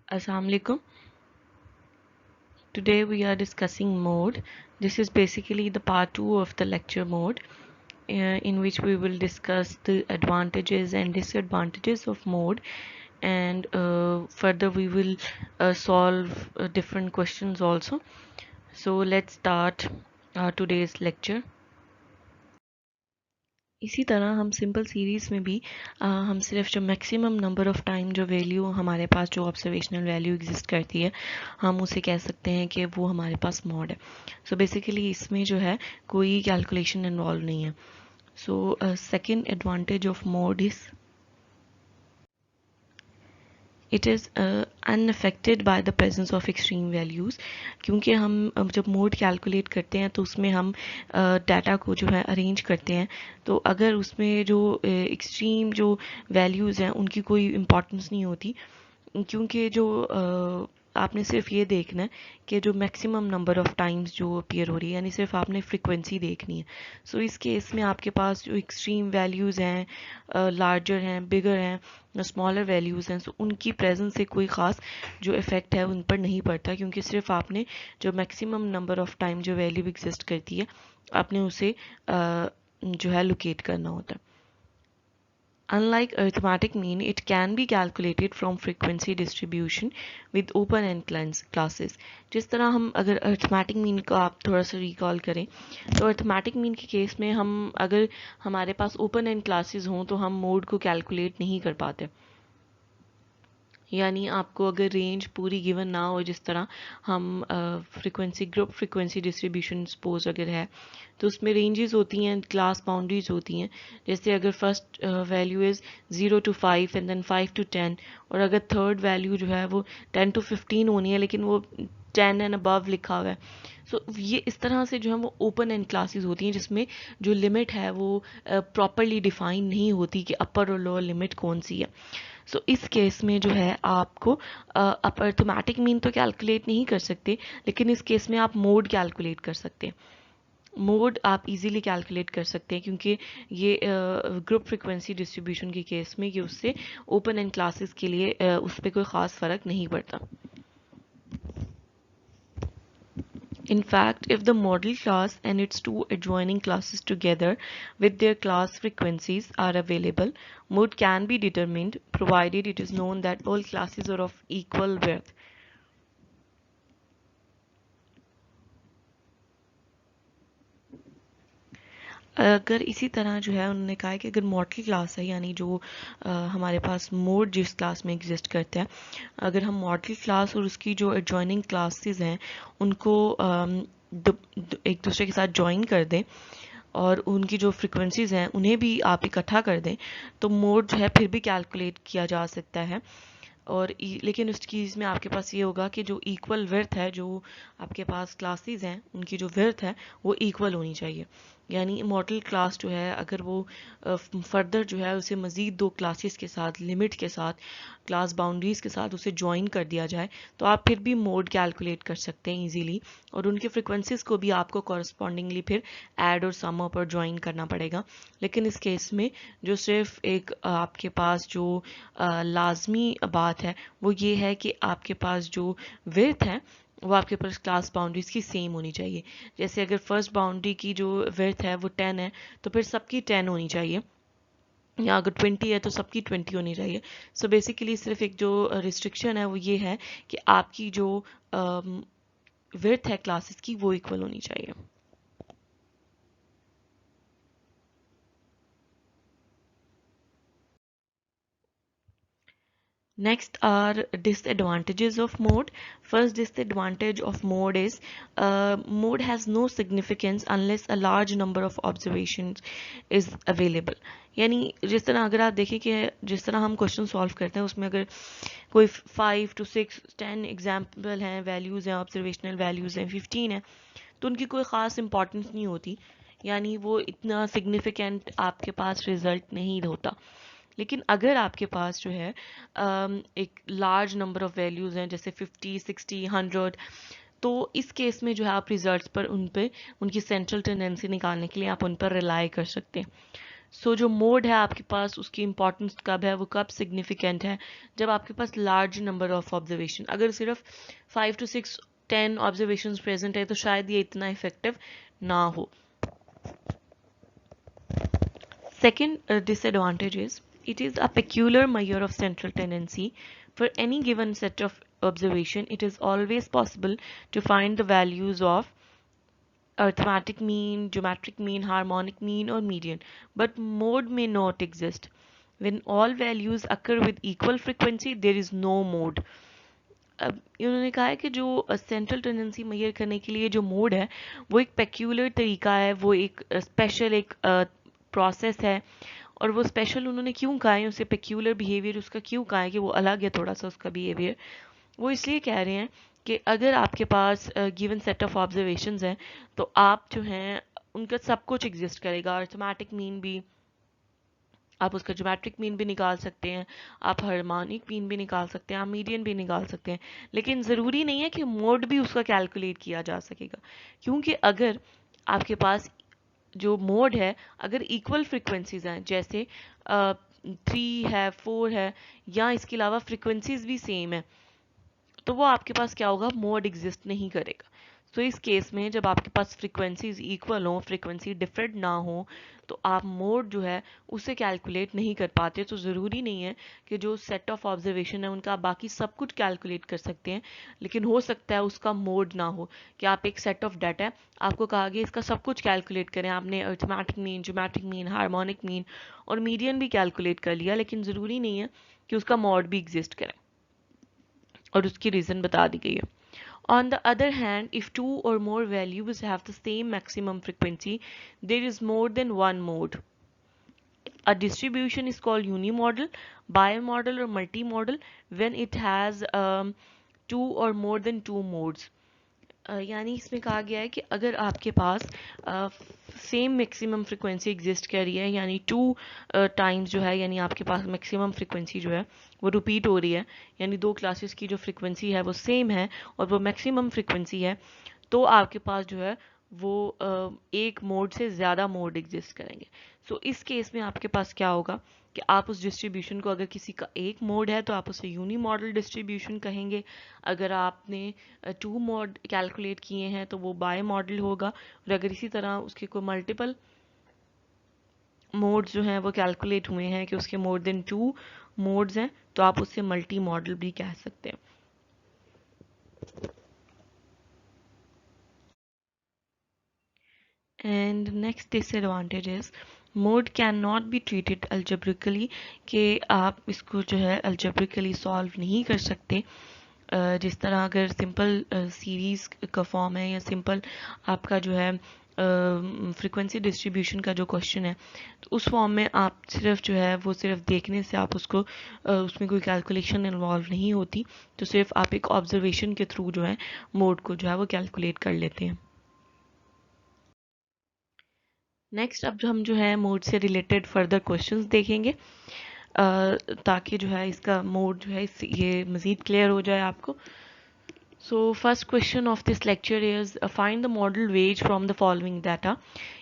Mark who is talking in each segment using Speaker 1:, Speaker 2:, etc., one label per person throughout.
Speaker 1: Assalamu alaikum. Today we are discussing mode. This is basically the part 2 of the lecture mode, in which we will discuss the advantages and disadvantages of mode, and further we will solve different questions also. So let's start today's lecture. इसी तरह हम simple series में भी हम सिर्फ जो maximum number of time जो value हमारे पास जो ऑब्जर्वेशनल वैल्यू एग्जिस्ट करती है हम उसे कह सकते हैं कि वो हमारे पास मॉड है. सो बेसिकली इसमें जो है कोई कैलकुलेशन इन्वॉल्व नहीं है. So second advantage of mod is it is unaffected by the presence of extreme values. क्योंकि हम जब मोड कैलकुलेट करते हैं तो उसमें हम डाटा को जो है अरेंज करते हैं. तो अगर उसमें जो एक्सट्रीम जो वैल्यूज़ हैं उनकी कोई इम्पोर्टेंस नहीं होती, क्योंकि जो आपने सिर्फ ये देखना है कि जो मैक्सिमम नंबर ऑफ़ टाइम्स जो अपीयर हो रही है, यानी सिर्फ आपने फ्रीक्वेंसी देखनी है. सो इस केस में आपके पास जो एक्सट्रीम वैल्यूज़ हैं, लार्जर हैं, बिगर हैं, स्मॉलर वैल्यूज़ हैं, सो उनकी प्रेजेंस से कोई ख़ास जो इफ़ेक्ट है उन पर नहीं पड़ता, क्योंकि सिर्फ आपने जो मैक्सिमम नंबर ऑफ़ टाइम जो वैल्यू एग्जिस्ट करती है आपने उसे जो है लोकेट करना होता है. Unlike arithmetic mean, it can be calculated from frequency distribution with open-end classes. जिस तरह हम अगर arithmetic mean को आप थोड़ा सा recall करें तो arithmetic mean के केस में हम अगर हमारे पास open-end classes हों तो हम mode को calculate नहीं कर पाते. यानी आपको अगर रेंज पूरी गिवन ना हो, जिस तरह हम frequency group frequency distribution suppose अगर है तो उसमें रेंजेस होती हैं, क्लास बाउंड्रीज होती हैं. जैसे अगर first value is 0 to 5 and then 5 to 10, और अगर थर्ड वैल्यू जो है वो 10 to 15 होनी है लेकिन वो 10 एंड अबव लिखा हुआ है. सो ये इस तरह से जो है वो ओपन एंड क्लासेस होती हैं जिसमें जो लिमिट है वो प्रॉपरली डिफाइन नहीं होती कि अपर और लोअर लिमिट कौन सी है. सो इस केस में जो है आपको आप अर्थमेटिक मीन तो कैलकुलेट नहीं कर सकते, लेकिन इस केस में आप मोड कैलकुलेट कर सकते हैं. मोड आप इजीली कैलकुलेट कर सकते हैं क्योंकि ये ग्रुप फ्रीक्वेंसी डिस्ट्रीब्यूशन के केस में ये उससे ओपन एंड क्लासेस के लिए उस पर कोई ख़ास फ़र्क नहीं पड़ता. In fact, if the model class and its two adjoining classes together with their class frequencies are available, mode can be determined provided it is known that all classes are of equal width. अगर इसी तरह जो है उन्होंने कहा है कि अगर मॉडल क्लास है, यानी जो हमारे पास मोड जिस क्लास में एग्जिस्ट करता है, अगर हम मॉडल क्लास और उसकी जो एडजॉइनिंग क्लासेस हैं उनको एक दूसरे के साथ ज्वाइन कर दें और उनकी जो फ्रिक्वेंसीज हैं उन्हें भी आप इकट्ठा कर दें, तो मोड जो है फिर भी कैलकुलेट किया जा सकता है. और लेकिन उस चीज़ में आपके पास ये होगा कि जो इक्वल विड्थ है, जो आपके पास क्लासेस हैं उनकी जो विड्थ है वो इक्वल होनी चाहिए. यानी मॉडल क्लास जो है अगर वो फर्दर जो है उसे मज़ीद दो क्लासेस के साथ, लिमिट के साथ, क्लास बाउंड्रीज़ के साथ उसे ज्वाइन कर दिया जाए तो आप फिर भी मोड कैलकुलेट कर सकते हैं ईजीली, और उनके फ्रिक्वेंसीज को भी आपको कॉरस्पॉन्डिंगली फिर ऐड और सम पर ज्वाइन करना पड़ेगा. लेकिन इस केस में जो सिर्फ एक आपके पास जो लाजमी बात है वो ये है कि आपके पास जो विड्थ है वो आपके पास क्लास बाउंड्रीज की सेम होनी चाहिए. जैसे अगर फर्स्ट बाउंड्री की जो विड्थ है वो 10 है तो फिर सबकी 10 होनी चाहिए, या अगर 20 है तो सबकी 20 होनी चाहिए. सो बेसिकली सिर्फ एक जो रिस्ट्रिक्शन है वो ये है कि आपकी जो विड्थ है क्लासेस की वो इक्वल होनी चाहिए. Next are disadvantages of mode. First disadvantage of mode is mode has no significance unless a large number of observations is available. यानी जिस तरह अगर आप देखें कि जिस तरह हम क्वेश्चन सॉल्व करते हैं उसमें अगर कोई 5 to 6 10 एग्जाम्पल हैं, वैल्यूज़ हैं, ऑब्जर्वेशनल वैल्यूज़ हैं, 15 हैं, तो उनकी कोई ख़ास इंपॉर्टेंस नहीं होती, यानी वो इतना सिग्निफिकेंट आपके पास रिजल्ट नहीं होता. लेकिन अगर आपके पास जो है एक लार्ज नंबर ऑफ वैल्यूज़ हैं, जैसे 50 60 100, तो इस केस में जो है आप रिजल्ट्स पर उन पे उनकी सेंट्रल टेंडेंसी निकालने के लिए आप उन पर रिलाई कर सकते हैं. सो जो मोड है आपके पास उसकी इंपॉर्टेंस कब है, वो कब सिग्निफिकेंट है, जब आपके पास लार्ज नंबर ऑफ ऑब्जर्वेशन, अगर सिर्फ 5 to 6 10 ऑब्जर्वेशन प्रेजेंट है तो शायद ये इतना इफेक्टिव ना हो। Second disadvantage is it is a peculiar measure of central tendency. For any given set of observation, it is always possible to find the values of arithmetic mean, geometric mean, harmonic mean or median, but mode may not exist. When all values occur with equal frequency, there is no mode. अब इन्होंने कहा है कि जो central tendency major करने के लिए जो मोड है वो एक पेक्यूलर तरीका है, वो एक स्पेशल एक प्रोसेस है। और वो स्पेशल उन्होंने क्यों कहा है, उसे पेक्यूलर बिहेवियर उसका क्यों कहा है कि वो अलग है थोड़ा सा उसका बिहेवियर, वो इसलिए कह रहे हैं कि अगर आपके पास गिवन सेट ऑफ ऑब्जर्वेशंस हैं तो आप जो हैं उनका सब कुछ एग्जिस्ट करेगा, अर्थमेटिक मीन भी, आप उसका ज्योमेट्रिक मीन भी निकाल सकते हैं, आप हार्मोनिक मीन भी निकाल सकते हैं, आप मीडियन भी निकाल सकते हैं, लेकिन ज़रूरी नहीं है कि मोड भी उसका कैलकुलेट किया जा सकेगा। क्योंकि अगर आपके पास जो मोड है अगर इक्वल फ्रिक्वेंसीज हैं, जैसे 3 है 4 है, या इसके अलावा फ्रिक्वेंसीज भी सेम है, तो वो आपके पास क्या होगा, मोड एग्जिस्ट नहीं करेगा। तो इस केस में जब आपके पास फ्रिक्वेंसीज इक्वल हो, फ्रिक्वेंसी डिफरेंट ना हो, तो आप मोड जो है उसे कैलकुलेट नहीं कर पाते। तो ज़रूरी नहीं है कि जो सेट ऑफ ऑब्जर्वेशन है उनका आप बाकी सब कुछ कैलकुलेट कर सकते हैं, लेकिन हो सकता है उसका मोड ना हो, कि आप एक सेट ऑफ डाटा है, आपको कहा गया इसका सब कुछ कैलकुलेट करें, आपने arithmetic mean, geometric mean, harmonic mean और मीडियन भी कैलकुलेट कर लिया, लेकिन ज़रूरी नहीं है कि उसका मोड भी एग्जिस्ट करे, और उसकी रीज़न बता दी गई है। On the other hand, if two or more values have the same maximum frequency, there is more than one mode. A distribution is called unimodal, bimodal or multimodal when it has two or more than two modes. यानी इसमें कहा गया है कि अगर आपके पास same maximum frequency exist कर रही है, यानी 2 टाइम्स जो है, यानी आपके पास मैक्सिमम फ्रिक्वेंसी जो है वो रिपीट हो रही है, यानी दो क्लासेस की जो फ्रिक्वेंसी है वो सेम है और वो मैक्सिमम फ्रिक्वेंसी है, तो आपके पास जो है वो एक मोड से ज़्यादा मोड एग्जिस्ट करेंगे। सो इस केस में आपके पास क्या होगा कि आप उस डिस्ट्रीब्यूशन को, अगर किसी का एक मोड है तो आप उसे यूनी मॉडल डिस्ट्रीब्यूशन कहेंगे, अगर आपने 2 मोड कैलकुलेट किए हैं तो वो बाय मॉडल होगा, और अगर इसी तरह उसके कोई मल्टीपल मोड्स जो हैं वो कैलकुलेट हुए हैं कि उसके मोर देन 2 मोड्स हैं, तो आप उससे मल्टी मॉडल भी कह सकते हैं। And next disadvantage is mode cannot be treated algebraically, कि आप इसको जो है algebraically solve नहीं कर सकते। जिस तरह अगर सिंपल सीरीज का फॉर्म है या सिंपल आपका जो है फ्रीक्वेंसी डिस्ट्रीब्यूशन का जो क्वेश्चन है, तो उस फॉर्म में आप सिर्फ जो है वो सिर्फ देखने से आप उसको उसमें कोई कैलकुलेशन इन्वॉल्व नहीं होती, तो सिर्फ आप एक ऑब्जर्वेशन के थ्रू जो है मोड को जो है वो कैलकुलेट कर लेते हैं। नेक्स्ट अब हम जो है मोड से रिलेटेड फर्दर क्वेश्चंस देखेंगे, ताकि जो है इसका मोड जो है ये मज़ीद क्लियर हो जाए आपको। So first question of this lecture is find the model veg from the following data,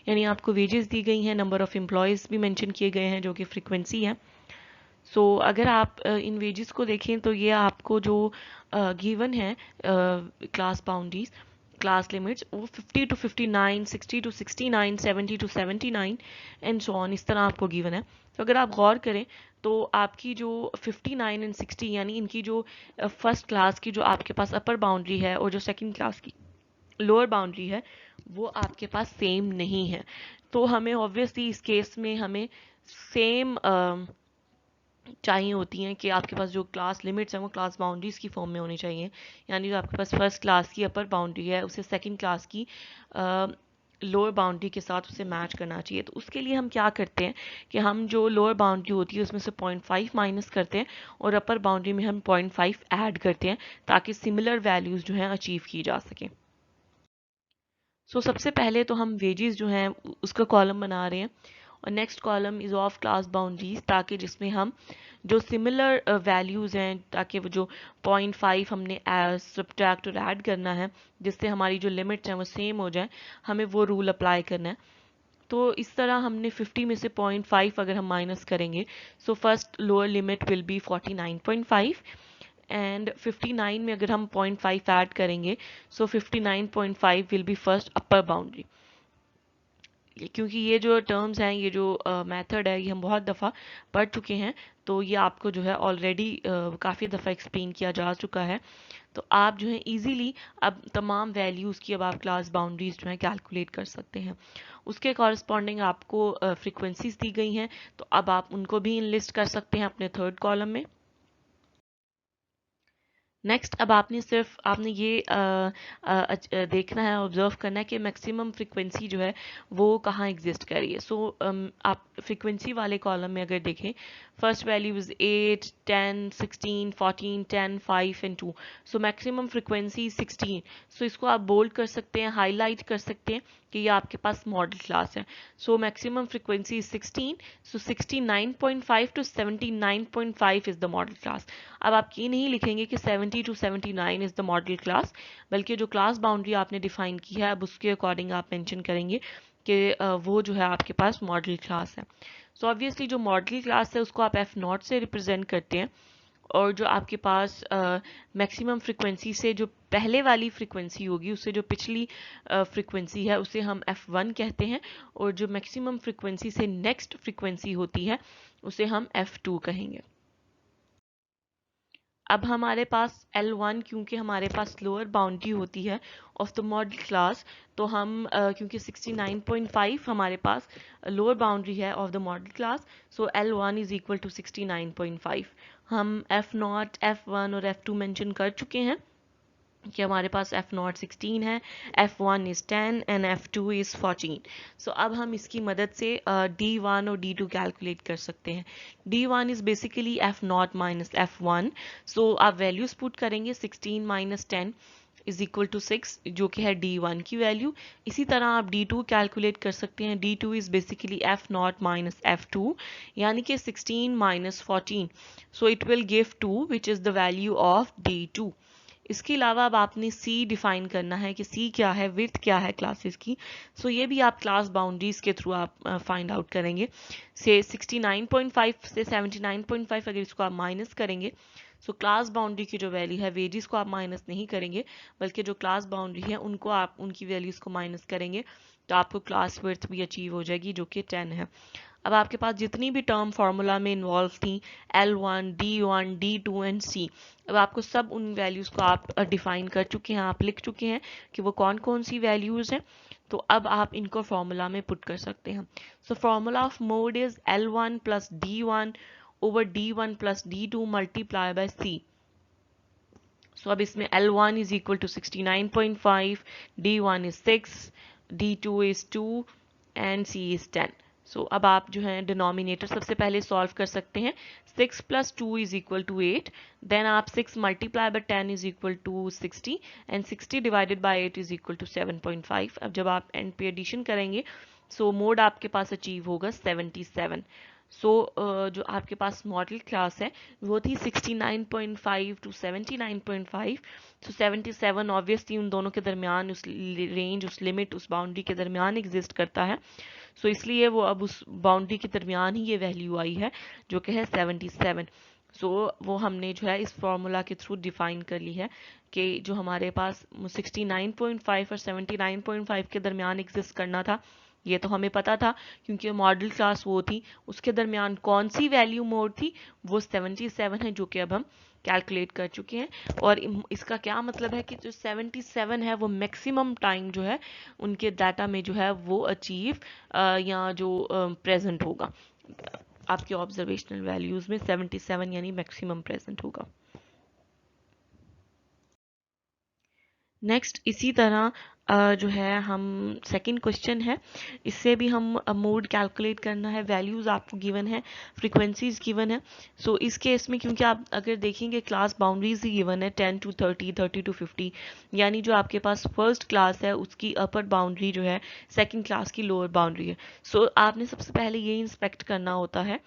Speaker 1: यानी आपको वेजेस दी गई हैं, नंबर ऑफ एम्प्लॉयज़ भी मेंशन किए गए हैं जो कि फ्रीक्वेंसी है। सो अगर आप इन वेजेस को देखें तो ये आपको जो गिवन है क्लास बाउंड्रीज, क्लास लिमिट्स, वो 50 to 59, 60 to 69, 70 to 79 and so on, इस तरह आपको गिवन है। तो अगर आप गौर करें तो आपकी जो 59 एंड 60 यानी इनकी जो फर्स्ट क्लास की जो आपके पास अपर बाउंड्री है और जो सेकंड क्लास की लोअर बाउंड्री है वो आपके पास सेम नहीं है। तो हमें ऑब्वियसली इस केस में हमें सेम चाहिए होती हैं कि आपके पास जो क्लास लिमिट्स हैं वो क्लास बाउंड्रीज की फॉर्म में होनी चाहिए, यानी जो आपके पास फर्स्ट क्लास की अपर बाउंड्री है उसे सेकंड क्लास की लोअर बाउंड्री के साथ उसे मैच करना चाहिए। तो उसके लिए हम क्या करते हैं कि हम जो लोअर बाउंड्री होती है उसमें से 0.5 माइनस करते हैं और अपर बाउंड्री में हम 0.5 ऐड करते हैं, ताकि सिमिलर वैल्यूज़ जो हैं अचीव की जा सकें। सो सबसे पहले तो हम वेजेस जो हैं उसका कॉलम बना रहे हैं, और next column is of class boundaries, ताकि जिसमें हम जो सिमिलर वैल्यूज़ हैं, ताकि वो जो 0.5 हमने सब्ट्रैक्ट और ऐड करना है जिससे हमारी जो लिमिट्स हैं वो सेम हो जाए, हमें वो रूल अप्लाई करना है। तो इस तरह हमने 50 में से 0.5 अगर हम माइनस करेंगे, so first lower limit will be 49.5 and 59 में अगर हम 0.5 ऐड करेंगे, सो 59.5 will be first upper boundary. क्योंकि ये जो टर्म्स हैं, ये जो मेथड है, ये हम बहुत दफ़ा पढ़ चुके हैं, तो ये आपको जो है ऑलरेडी काफ़ी दफ़ा एक्सप्लेन किया जा चुका है। तो आप जो है इजीली अब तमाम वैल्यूज़ की अब आप क्लास बाउंड्रीज जो है कैलकुलेट कर सकते हैं। उसके कॉरस्पॉन्डिंग आपको फ्रीक्वेंसीज दी गई हैं, तो अब आप उनको भी इनलिस्ट कर सकते हैं अपने थर्ड कॉलम में। नेक्स्ट अब आपने ये देखना है, ऑब्जर्व करना है कि मैक्सिमम फ्रीक्वेंसी जो है वो कहाँ एग्जिस्ट कर रही है। सो आप फ्रीक्वेंसी वाले कॉलम में अगर देखें, first value is 8, 10, 16, 14, 10, 5 and 2। So maximum frequency 16। सो इसको आप बोल्ड कर सकते हैं, हाईलाइट कर सकते हैं कि ये आपके पास मॉडल क्लास है। So maximum frequency is 16, so 69.5 to 79.5 is the model class. अब आप ये नहीं लिखेंगे कि 70 to 79 is the model class, बल्कि जो क्लास बाउंड्री आपने डिफाइन की है अब उसके अकॉर्डिंग आप मेंशन करेंगे कि वो जो है आपके पास मॉडल क्लास है। सो ऑब्वियसली जो मॉडल क्लास है उसको आप F0 से रिप्रेजेंट करते हैं, और जो आपके पास मैक्सिमम फ्रीक्वेंसी से जो पहले वाली फ्रीक्वेंसी होगी, उससे जो पिछली फ्रीक्वेंसी है उसे हम F1 कहते हैं, और जो मैक्सिमम फ्रीक्वेंसी से नेक्स्ट फ्रीक्वेंसी होती है उसे हम F2 कहेंगे। अब हमारे पास L1, क्योंकि हमारे पास लोअर बाउंड्री होती है ऑफ द मॉडल क्लास, तो हम क्योंकि 69.5 हमारे पास लोअर बाउंड्री है of the model class, so L1 is equal to 69.5। हम F0, F1 और F2 मेंशन कर चुके हैं कि हमारे पास F0 16 है, F1 is 10 and F2 is 14। सो अब हम इसकी मदद से D1 और D2 कैलकुलेट कर सकते हैं। D1 is basically F0 minus F1। सो आप वैल्यूज पुट करेंगे, 16 माइनस 10 इज इक्वल टू 6, जो कि है D1 की वैल्यू। इसी तरह आप D2 कैलकुलेट कर सकते हैं। D2 is basically F0 minus F2, यानी कि 16 minus 14, so it will give 2 which is the value of D2। इसके अलावा अब आपने C डिफाइन करना है कि C क्या है, विड्थ क्या है क्लासेस की। सो ये भी आप क्लास बाउंड्रीज के थ्रू आप फाइंड आउट करेंगे। से 69.5 से 79.5 अगर इसको आप माइनस करेंगे, सो क्लास बाउंड्री की जो वैल्यू है, वेजेस को आप माइनस नहीं करेंगे, बल्कि जो क्लास बाउंड्री है उनको आप उनकी वैल्यूज को माइनस करेंगे, तो आपको क्लास विड्थ भी अचीव हो जाएगी जो कि 10 है। अब आपके पास जितनी भी टर्म फार्मूला में इन्वॉल्व थी, L1, D1, D2 and C, अब आपको सब उन वैल्यूज़ को आप डिफाइन कर चुके हैं, आप लिख चुके हैं कि वो कौन कौन सी वैल्यूज़ हैं। तो अब आप इनको फॉर्मूला में पुट कर सकते हैं। So formula of mode is L1 plus D1 over D1 plus D2 multiply by C। So अब इसमें L1 is equal to 69.5, D1 is 6, D2 is 2 and C is 10। So अब आप जो है डिनोमिनेटर सबसे पहले सॉल्व कर सकते हैं। 6 plus 2 is equal to 8, then आप 6 multiply by 10 is equal to 60 and 60 divided by 8 is equal to 7.5। अब जब आप एंड पे एडिशन करेंगे, सो मोड आपके पास अचीव होगा 77। सो जो आपके पास मॉडल क्लास है वो थी 69.5 टू 79.5। सो 77 ऑब्वियसली उन दोनों के दरमियान, उस रेंज, उस लिमिट, उस बाउंड्री के दरमियान एग्जिस्ट करता है। सो इसलिए वो अब उस बाउंड्री के दरमियान ही ये वैल्यू आई है जो कि है 77। सो वो हमने जो है इस फॉर्मूला के थ्रू डिफाइन कर ली है कि जो हमारे पास 69.5 और 79.5 के दरमियान एग्जिस्ट करना था, ये तो हमें पता था क्योंकि मॉडल क्लास वो थी, उसके दरमियान कौन सी वैल्यू मोड थी, वो 77 है, जो कि अब हम कैलकुलेट कर चुके हैं। और इसका क्या मतलब है कि जो 77 है वो मैक्सिमम टाइम जो है उनके डाटा में जो है वो अचीव या जो प्रेजेंट होगा, आपके ऑब्जर्वेशनल वैल्यूज में 77 यानी मैक्सिमम प्रेजेंट होगा। नेक्स्ट इसी तरह जो है हम सेकंड क्वेश्चन है, इससे भी हम मोड कैलकुलेट करना है। वैल्यूज आपको गिवन है, फ्रीक्वेंसीज गिवन है। सो इस केस में क्योंकि आप अगर देखेंगे क्लास बाउंड्रीज ही गिवन है 10 टू 30, 30 टू 50, यानी जो आपके पास फर्स्ट क्लास है उसकी अपर बाउंड्री जो है सेकंड क्लास की लोअर बाउंड्री है। सो आपने सबसे पहले ये इंस्पेक्ट करना होता है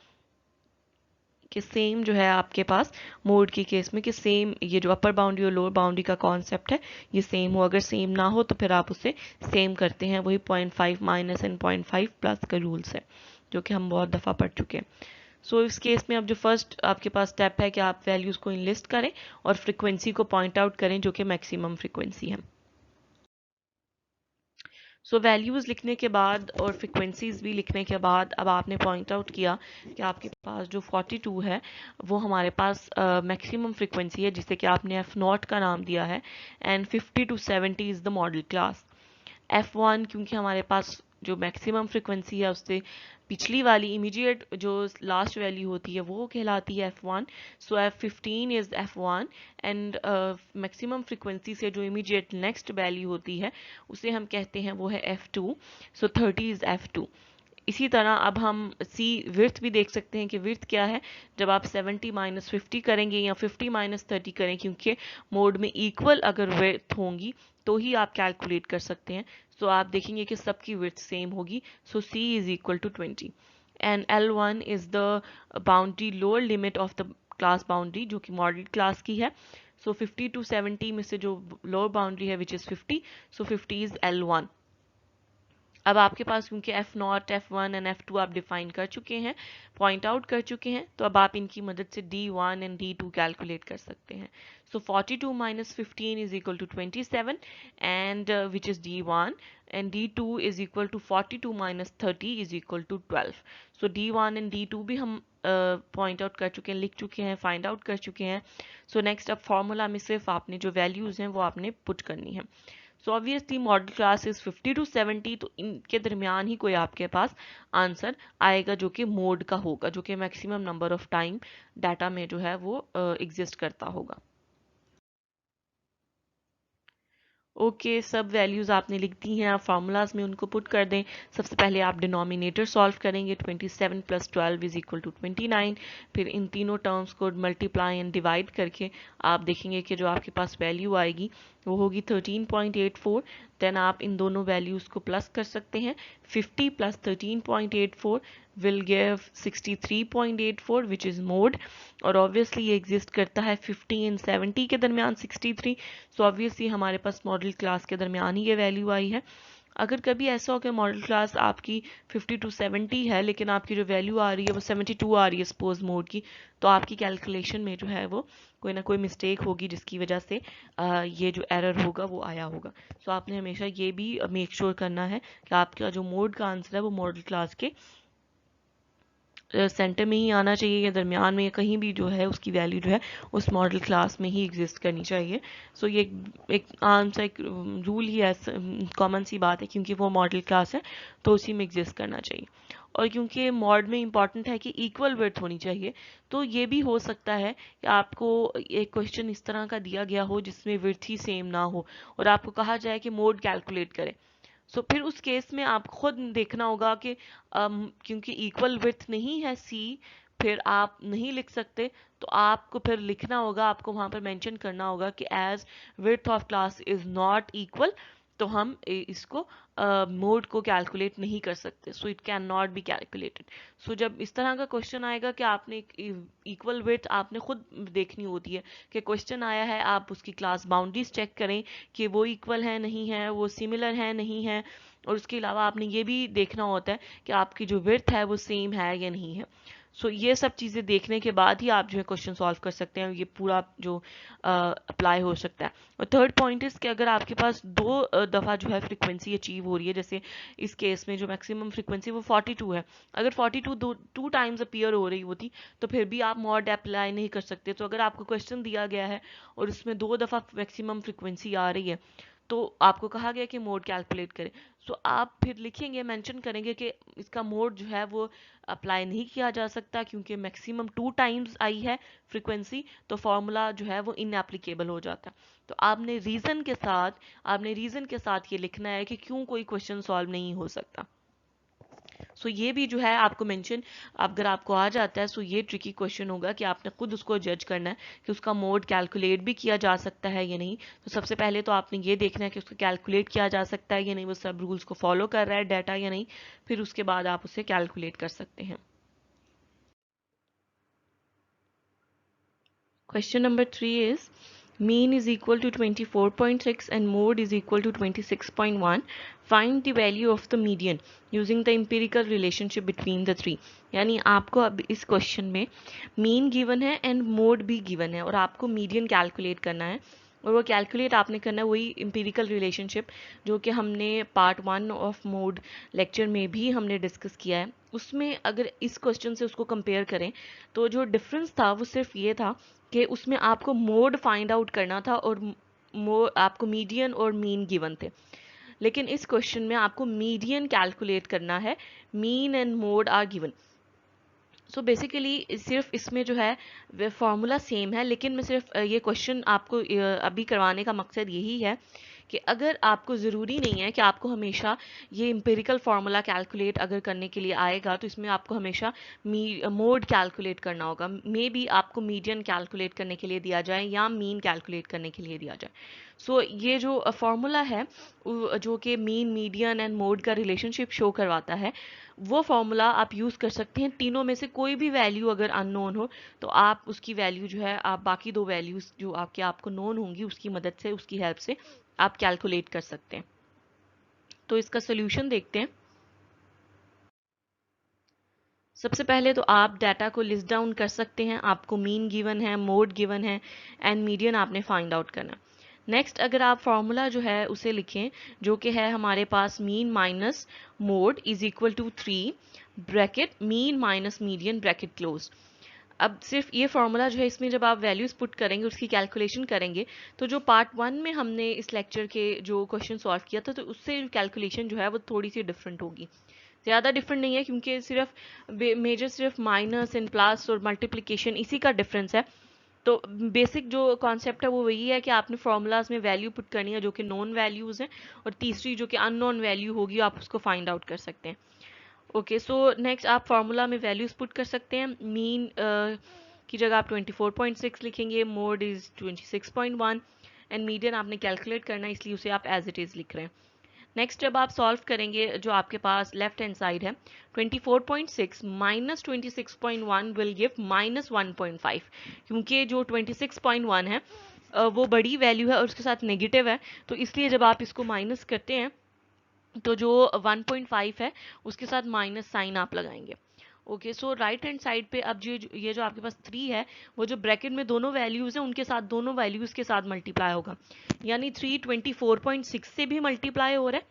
Speaker 1: कि सेम जो है आपके पास मोड के केस में कि सेम ये जो अपर बाउंड्री और लोअर बाउंड्री का कॉन्सेप्ट है ये सेम हो। अगर सेम ना हो तो फिर आप उसे सेम करते हैं, वही 0.5 माइनस एंड 0.5 प्लस का रूल्स है जो कि हम बहुत दफ़ा पढ़ चुके हैं। सो इस केस में अब जो फर्स्ट आपके पास स्टेप है कि आप वैल्यूज़ को इनलिस्ट करें और फ्रिक्वेंसी को पॉइंट आउट करें जो कि मैक्सिमम फ्रिक्वेंसी है। सो वैल्यूज़ लिखने के बाद और फ्रिक्वेंसीज भी लिखने के बाद अब आपने पॉइंट आउट किया कि आपके पास जो 42 है वो हमारे पास मैक्सिमम फ्रिक्वेंसी है जिसे कि आपने F0 का नाम दिया है and 50 to 70 is the model class. F1 क्योंकि हमारे पास जो मैक्सिमम फ्रिक्वेंसी है उससे पिछली वाली इमीडिएट जो लास्ट वैल्यू होती है वो कहलाती है F1। So F15 is F1 and maximum frequency से जो इमीडिएट नेक्स्ट वैल्यू होती है उसे हम कहते हैं वो है F2। So 30 is F2। इसी तरह अब हम सी विर्थ भी देख सकते हैं कि विर्थ क्या है जब आप 70 माइनस 50 करेंगे या 50 माइनस 30 करें, क्योंकि मोड में इक्वल अगर विर्थ होंगी तो ही आप कैलकुलेट कर सकते हैं। सो आप देखेंगे कि सबकी विर्थ सेम होगी। So C is equal to 20 and L1 is the boundary lower limit of the class boundary जो कि मॉडल क्लास की है। सो 50 टू 70 में से जो लोअर बाउंड्री है which is 50, so 50 is L1। अब आपके पास क्योंकि F0, F1 एंड F2 आप डिफाइन कर चुके हैं, पॉइंट आउट कर चुके हैं, तो अब आप इनकी मदद से D1 एंड D2 कैलकुलेट कर सकते हैं। So 42 minus 15 is equal to 27 and which is D1 and D2 is equal to 42 minus 30 is equal to 12। So D1 and D2 भी हम पॉइंट आउट कर चुके हैं, लिख चुके हैं, फाइंड आउट कर चुके हैं। सो नेक्स्ट अब फॉर्मूला में सिर्फ आपने जो वैल्यूज हैं वो आपने पुट करनी है। So obviously model class is 50 to 70, तो इनके दरमियान ही कोई आपके पास आंसर आएगा जो कि मोड का होगा, जो कि maximum number of time data में जो है वो एग्जिस्ट करता होगा। ओके सब वैल्यूज़ आपने लिख दी हैं, आप फार्मूलाज में उनको पुट कर दें। सबसे पहले आप डिनोमिनेटर सॉल्व करेंगे, 27 प्लस 12 इज इक्वल टू 29। फिर इन तीनों टर्म्स को मल्टीप्लाई एंड डिवाइड करके आप देखेंगे कि जो आपके पास वैल्यू आएगी वो होगी 13.84। देन आप इन दोनों वैल्यूज़ को प्लस कर सकते हैं। 50 plus 13.84 will give 63.84 which is mode, और ऑब्वियसली ये एग्जिस्ट करता है 50 एंड 70 के दरमियान 63। सो ऑब्वियसली हमारे पास मॉडल क्लास के दरमियान ही ये वैल्यू आई है। अगर कभी ऐसा हो कि मॉडल क्लास आपकी 50 टू 70 है लेकिन आपकी जो वैल्यू आ रही है वो 72 आ रही है सपोज मोड की, तो आपकी कैलकुलेशन में जो है वो कोई ना कोई मिस्टेक होगी जिसकी वजह से ये जो एरर होगा वो आया होगा। सो आपने हमेशा ये भी मेक श्योर करना है कि आपका जो मोड का आंसर है वो मॉडल क्लास के सेंटर में ही आना चाहिए या दरमियान में, या कहीं भी जो है उसकी वैल्यू जो है उस मॉडल क्लास में ही एग्जिस्ट करनी चाहिए। सो ये एक आम सा एक रूल ही है, कॉमन सी बात है, क्योंकि वो मॉडल क्लास है तो उसी में एग्जिस्ट करना चाहिए। और क्योंकि मॉड में इंपॉर्टेंट है कि इक्वल विड्थ होनी चाहिए, तो ये भी हो सकता है कि आपको एक क्वेश्चन इस तरह का दिया गया हो जिसमें विड्थ ही सेम ना हो और आपको कहा जाए कि मोड कैलकुलेट करें। सो फिर उस केस में आप खुद देखना होगा कि क्योंकि इक्वल विड्थ नहीं है सी, फिर आप नहीं लिख सकते, तो आपको फिर लिखना होगा, आपको वहां पर मेंशन करना होगा कि as width of class is not equal, तो हम इसको मोड को कैलकुलेट नहीं कर सकते। So it can not be calculated. So जब इस तरह का क्वेश्चन आएगा कि आपने इक्वल विड्थ आपने खुद देखनी होती है कि क्वेश्चन आया है, आप उसकी क्लास बाउंड्रीज चेक करें कि वो इक्वल है नहीं है, वो सिमिलर है नहीं है, और उसके अलावा आपने ये भी देखना होता है कि आपकी जो विड्थ है वो सेम है या नहीं है। सो ये सब चीज़ें देखने के बाद ही आप जो है क्वेश्चन सॉल्व कर सकते हैं, ये पूरा जो अप्लाई हो सकता है। और थर्ड पॉइंट इज कि अगर आपके पास दो दफ़ा जो है फ्रीक्वेंसी अचीव हो रही है, जैसे इस केस में जो मैक्सिमम फ्रीक्वेंसी वो 42 है, अगर 42 टू टाइम्स अपीयर हो रही होती तो फिर भी आप मॉड अप्लाई नहीं कर सकते। तो अगर आपको क्वेश्चन दिया गया है और उसमें दो दफ़ा मैक्सिमम फ्रीक्वेंसी आ रही है तो आपको कहा गया कि मोड कैलकुलेट करें, सो आप फिर लिखेंगे, मेंशन करेंगे कि इसका मोड जो है वो अप्लाई नहीं किया जा सकता क्योंकि मैक्सिमम 2 टाइम्स आई है फ्रीक्वेंसी, तो फॉर्मूला जो है वो इनएप्लीकेबल हो जाता है। तो आपने रीजन के साथ ये लिखना है कि क्यों कोई क्वेश्चन सॉल्व नहीं हो सकता। सो ये भी जो है आपको मेंशन, अगर आपको आ जाता है, सो ये ट्रिकी क्वेश्चन होगा कि आपने खुद उसको जज करना है कि उसका मोड कैलकुलेट भी किया जा सकता है या नहीं। तो सबसे पहले तो आपने ये देखना है कि उसको कैलकुलेट किया जा सकता है या नहीं, वो सब रूल्स को फॉलो कर रहा है डाटा या नहीं, फिर उसके बाद आप उसे कैलकुलेट कर सकते हैं। Question number 3 is mean is equal to 24.6 and mode is equal to 26.1. Find the value of the median using the empirical relationship between the three. यानी आपको अब इस क्वेश्चन में मीन गिवन है एंड मोड भी गिवन है और आपको मीडियन कैलकुलेट करना है और वो कैलकुलेट आपने करना है वही एम्पिरिकल रिलेशनशिप जो कि हमने पार्ट 1 ऑफ मोड लेक्चर में भी हमने डिस्कस किया है। उसमें अगर इस क्वेश्चन से उसको कंपेयर करें तो जो डिफरेंस था वो सिर्फ ये था कि उसमें आपको मोड फाइंड आउट करना था और आपको मीडियन और मीन गिवन थे, लेकिन इस क्वेश्चन में आपको मीडियन कैलकुलेट करना है, mean and mode are given. So basically सिर्फ इसमें जो है फॉर्मूला सेम है, लेकिन मैं सिर्फ ये क्वेश्चन आपको अभी करवाने का मकसद यही है कि अगर आपको ज़रूरी नहीं है कि आपको हमेशा ये इम्पेरिकल फार्मूला कैलकुलेट अगर करने के लिए आएगा तो इसमें आपको हमेशा मोड कैलकुलेट करना होगा। मे बी आपको मीडियन कैलकुलेट करने के लिए दिया जाए या मीन कैलकुलेट करने के लिए दिया जाए। सो ये जो फार्मूला है जो कि मीन, मीडियन एंड मोड का रिलेशनशिप शो करवाता है, वो फार्मूला आप यूज़ कर सकते हैं। तीनों में से कोई भी वैल्यू अगर अननोन हो तो आप उसकी वैल्यू जो है आप बाकी दो वैल्यूज़ जो आपको नोन होंगी उसकी मदद से, उसकी हेल्प से आप कैलकुलेट कर सकते हैं। तो इसका सोल्यूशन देखते हैं। सबसे पहले तो आप डाटा को लिस्ट डाउन कर सकते हैं। आपको मीन गिवन है, मोड गिवन है एंड मीडियन आपने फाइंड आउट करना। नेक्स्ट अगर आप फॉर्मूला जो है उसे लिखें जो कि है हमारे पास mean minus mode is equal to 3 bracket mean minus median bracket close. अब सिर्फ ये फार्मूला जो है इसमें जब आप वैल्यूज पुट करेंगे, उसकी कैलकुलेशन करेंगे, तो जो पार्ट 1 में हमने इस लेक्चर के जो क्वेश्चन सॉल्व किया था तो उससे कैलकुलेशन जो है वो थोड़ी सी डिफरेंट होगी। ज़्यादा डिफरेंट नहीं है क्योंकि सिर्फ मेजर सिर्फ माइनस एंड प्लस और मल्टीप्लिकेशन इसी का डिफरेंस है। तो बेसिक जो कॉन्सेप्ट है वो वही है कि आपने फार्मूलाज में वैल्यू पुट करनी है जो कि नॉन वैल्यूज़ हैं, और तीसरी जो कि अननोन वैल्यू होगी आप उसको फाइंड आउट कर सकते हैं। ओके, सो नेक्स्ट आप फार्मूला में वैल्यूज पुट कर सकते हैं। मीन की जगह आप 24.6 लिखेंगे, मोड इज 26.1 एंड मीडियन आपने कैलकुलेट करना है इसलिए उसे आप एज इट इज़ लिख रहे हैं। नेक्स्ट जब आप सॉल्व करेंगे जो आपके पास लेफ्ट हैंड साइड है 24.6 माइनस 26.1 विल गिव माइनस 1.5, क्योंकि जो 26.1 है वो बड़ी वैल्यू है और उसके साथ नेगेटिव है, तो इसलिए जब आप इसको माइनस करते हैं तो जो 1.5 है उसके साथ माइनस साइन आप लगाएंगे। ओके, सो राइट हैंड साइड पे अब ये जो आपके पास 3 है वो जो ब्रैकेट में दोनों वैल्यूज हैं उनके साथ, दोनों वैल्यूज के साथ मल्टीप्लाई होगा, यानी 3 24.6 से भी मल्टीप्लाई हो रहा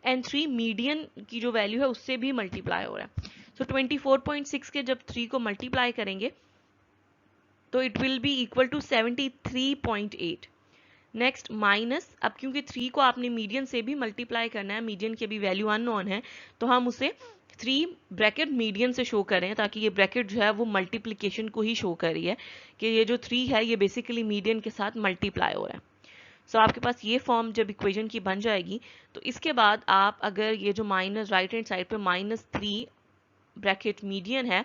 Speaker 1: है एंड 3 मीडियन की जो वैल्यू है उससे भी मल्टीप्लाई हो रहा है। सो 24.6 के जब 3 को मल्टीप्लाई करेंगे तो it will be equal to 73.8। Next minus, अब क्योंकि 3 को आपने मीडियन से भी मल्टीप्लाई करना है, मीडियन की भी वैल्यू अननोन है, तो हम उसे 3 ब्रैकेट मीडियन से शो करें ताकि ये ब्रैकेट जो है वो मल्टीप्लिकेशन को ही शो कर रही है कि ये जो 3 है ये बेसिकली मीडियन के साथ मल्टीप्लाई हो रहा है। सो आपके पास ये फॉर्म जब इक्वेशन की बन जाएगी तो इसके बाद आप अगर ये जो माइनस राइट हैंड साइड पे -3 ब्रैकेट मीडियन है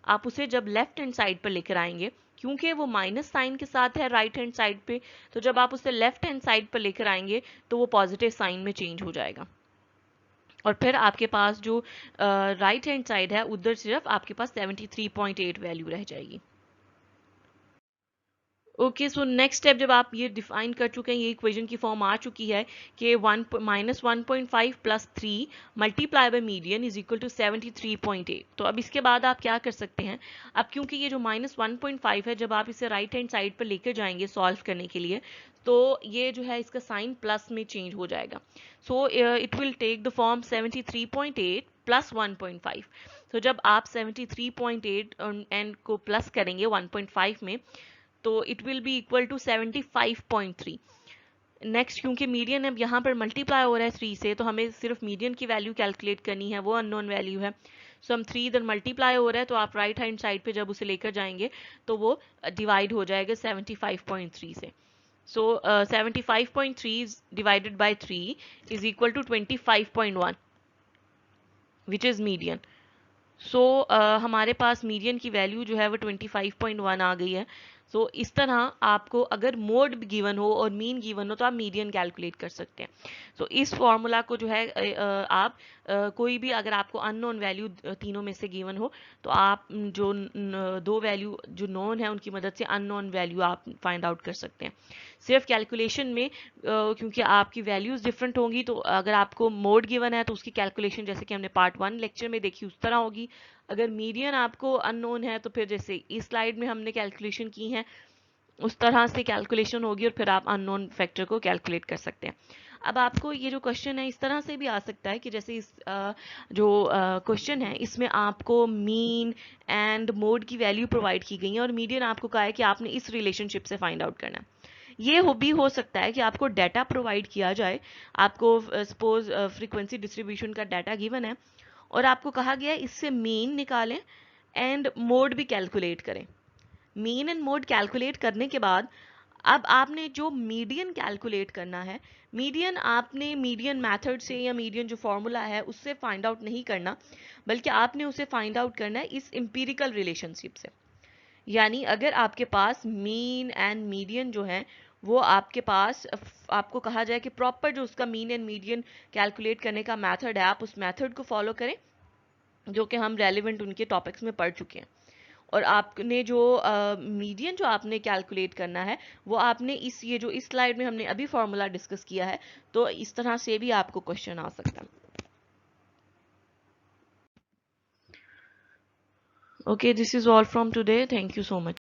Speaker 1: आप उसे जब लेफ्ट हैंड साइड पर लेकर आएंगे, क्योंकि वो माइनस साइन के साथ है राइट हैंड साइड पे, तो जब आप उसे लेफ्ट हैंड साइड पर लेकर आएंगे तो वो पॉजिटिव साइन में चेंज हो जाएगा और फिर आपके पास जो राइट हैंड साइड है उधर सिर्फ आपके पास 73.8 वैल्यू रह जाएगी। ओके, सो नेक्स्ट स्टेप जब आप ये डिफाइन कर चुके हैं, ये इक्वेशन की फॉर्म आ चुकी है कि minus 1.5 plus 3 multiply by median is equal to 73.8। तो अब इसके बाद आप क्या कर सकते हैं, अब क्योंकि ये जो माइनस 1.5 है जब आप इसे राइट हैंड साइड पर लेकर जाएंगे सॉल्व करने के लिए तो ये जो है इसका साइन प्लस में चेंज हो जाएगा। So it will take the form 73.8 plus 1.5। तो जब आप 73.8 एंड को प्लस करेंगे 1.5 में तो it will be equal to 75.3। Next क्योंकि मीडियन अब यहाँ पर मल्टीप्लाई हो रहा है 3 से, तो हमें सिर्फ मीडियन की वैल्यू कैलकुलेट करनी है, वो अननोन वैल्यू है। सो हम 3 इधर मल्टीप्लाई हो रहा है तो आप राइट हैंड साइड पे जब उसे लेकर जाएंगे तो वो डिवाइड हो जाएगा 75.3 से। So 75.3 divided by 3 is equal to 25.1 which is median. So हमारे पास मीडियन की वैल्यू जो है वो 25.1 आ गई है। सो इस तरह आपको अगर मोड गिवन हो और मीन गिवन हो तो आप मीडियन कैलकुलेट कर सकते हैं। सो इस फॉर्मूला को जो है आप कोई भी अगर आपको अननोन वैल्यू तीनों में से गिवन हो तो आप जो दो वैल्यू जो नोन है उनकी मदद से अननोन वैल्यू आप फाइंड आउट कर सकते हैं। सिर्फ कैलकुलेशन में क्योंकि आपकी वैल्यूज डिफरेंट होंगी तो अगर आपको मोड गिवन है तो उसकी कैलकुलेशन जैसे कि हमने पार्ट 1 लेक्चर में देखी उस तरह होगी। अगर मीडियन आपको अननोन है तो फिर जैसे इस स्लाइड में हमने कैलकुलेशन की है उस तरह से कैलकुलेशन होगी और फिर आप अननोन फैक्टर को कैलकुलेट कर सकते हैं। अब आपको ये जो क्वेश्चन है इस तरह से भी आ सकता है कि जैसे इस जो क्वेश्चन है इसमें आपको मीन एंड मोड की वैल्यू प्रोवाइड की गई है और मीडियन आपको कहा है कि आपने इस रिलेशनशिप से फाइंड आउट करना है। ये भी हो सकता है कि आपको डाटा प्रोवाइड किया जाए, आपको सपोज फ्रीक्वेंसी डिस्ट्रीब्यूशन का डाटा गिवन है और आपको कहा गया है इससे मीन निकालें एंड मोड भी कैलकुलेट करें। मीन एंड मोड कैलकुलेट करने के बाद अब आपने जो मीडियन कैलकुलेट करना है, मीडियन आपने मीडियन मेथड से या मीडियन जो फॉर्मूला है उससे फाइंड आउट नहीं करना, बल्कि आपने उसे फाइंड आउट करना है इस एम्पिरिकल रिलेशनशिप से। यानी अगर आपके पास मीन एंड मीडियन जो है वो आपके पास आपको कहा जाए कि प्रॉपर जो उसका मीन एंड मीडियन कैलकुलेट करने का मेथड है आप उस मेथड को फॉलो करें जो कि हम रेलिवेंट उनके टॉपिक्स में पढ़ चुके हैं। और आपने जो मीडियन जो आपने कैलकुलेट करना है वो आपने ये जो इस स्लाइड में हमने अभी फॉर्मूला डिस्कस किया है तो इस तरह से भी आपको क्वेश्चन आ सकता है। Okay, this is all from today, thank you so much.